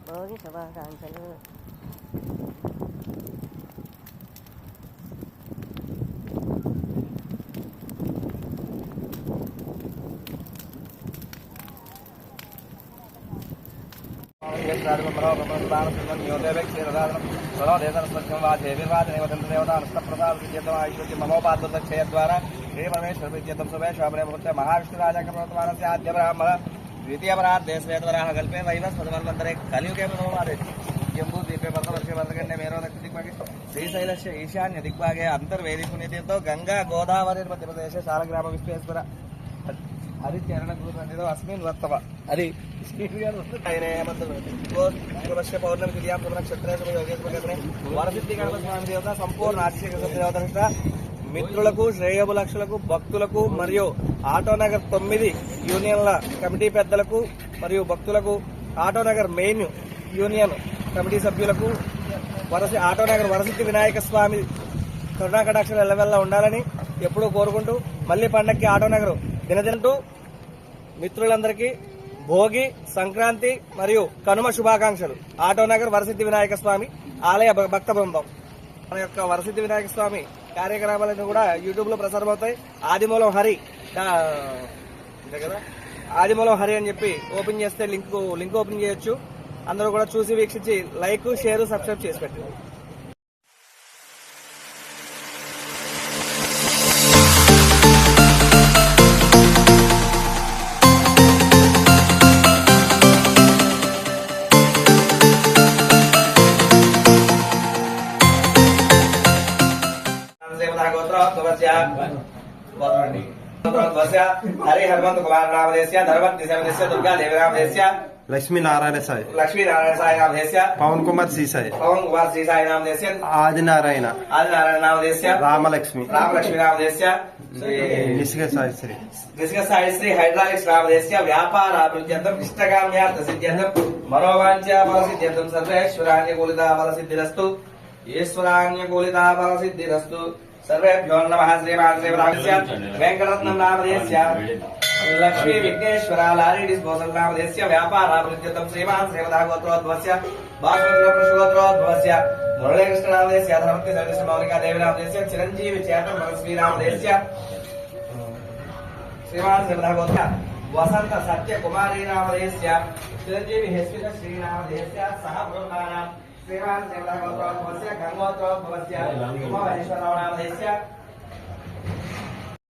భోగి శుభాకాంక్షలు. మమోపాద్యక్షయ ద్వారా శ్రీపరమేశ్వర ప్రీత్యర్థం శుభేశ్వరే మహావిష్ణు రాజాకర్మానస్య ఆద్య బ్రాహ్మణ ద్వితీయ పరార్థే శ్వేతవరాహ కల్పే వైవస్వతమన్వంతరే కలియుగే మనోమాదే జంబూ ద్వీపే భద్రవర్షే భద్రగణ్య మేరో దక్షిణ దిగ్భాగే శ్రీశైలస్య ఈశాన్య దిగ్భాగే అంతర్వేది పుణ్యతీర్థో గంగా గోదావరి మధ్యప్రదేశే శాలగ్రామ విశ్వేశ్వర హరిచరణ గురు అస్మిన్ వర్తవ అది పౌర్ణమి తిథియాం నక్షత్రే వరసిద్ధి గణపతి స్వామి దేవత సంపూర్ణ ఆశీర్వాద దేవత మిత్రులకు శ్రేయోభిలాషులకు భక్తులకు మరియు ఆటోనగర్ 9 యూనియన్ల కమిటీ పెద్దలకు మరియు భక్తులకు ఆటోనగర్ మెయిన్ యూనియన్ కమిటీ సభ్యులకు ఆటోనగర్ వరసిద్ధి వినాయక స్వామి కరుణాకటాక్షలు ఎల్లవెల్ల ఉండాలని ఎప్పుడూ కోరుకుంటూ మళ్లీ పండక్కి ఆటోనగర్ దినదినంటూ మిత్రులందరికీ భోగి సంక్రాంతి మరియు కనుమ శుభాకాంక్షలు. ఆటోనగర్ వరసిద్ధి వినాయక స్వామి ఆలయ భక్త బృందం. మన యొక్క వరసిద్ధి వినాయక స్వామి కార్యక్రమాలన్నీ కూడా యూట్యూబ్ లో ప్రసారం అవుతాయి. ఆదిమూలం హరి కదా, ఆదిమూలం హరి అని చెప్పి ఓపెన్ చేస్తే లింక్ ఓపెన్ చేయొచ్చు. అందరూ కూడా చూసి వీక్షించి లైక్, షేర్, సబ్స్క్రైబ్ చేసి పెట్టండి. हरि हनुमंत कुमार नामधेस्य धर्मज्ञ दुर्गा देवी नामधेस्य लक्ष्मी नारायण साई नामधेस्य पवन कुमार सीसाई नामधेस्य आदि नारायण नामधेस्य रामलक्ष्मी नामधेस्य निष्क साई श्री हाइड्रालिक्स नामधेस्य व्यापार अभिवृद्ध्यर्थम इष्टकाम्यार्थ सिद्ध्यर्थम मनोवांఛा फलसिद्ध्यर्थम सर्वेश्वरान्यकूलिता फलसिद्धिरस्तु ईश्वरान्यकूलिता फलसिद्धिरस्तु सर्वेभ्यो नमः. श्रीमान वेंकटरत्नम नामधेस्य लक्ष्मी विघ्नेश्वर लारी डिस्पोजल नामधेस्य व्यापार अभिवृद्ध्यर्थम श्रीमान सेवदा गोत्रोद्भवस्य बासुगोत्रोद्भवस्य मुरलीकृष्ण नामधेस्य धर्मज्ञ सर्वेश्वर मौलिका देवी नामधेस्य चिरंजीवी चेतन मनस्वी नामधेस्य श्रीमान सेवदा गोत्र वसंत सत्य कुमारी नामधेस्य चिरंजीवी हेस्वित श्री नामधेस्य सह ब्रह्माणाम श्रीमान सेवदा गोत्रोद्भवस्य गंगोत्रोद्भवस्य उमामहेश्वर नामधेस्य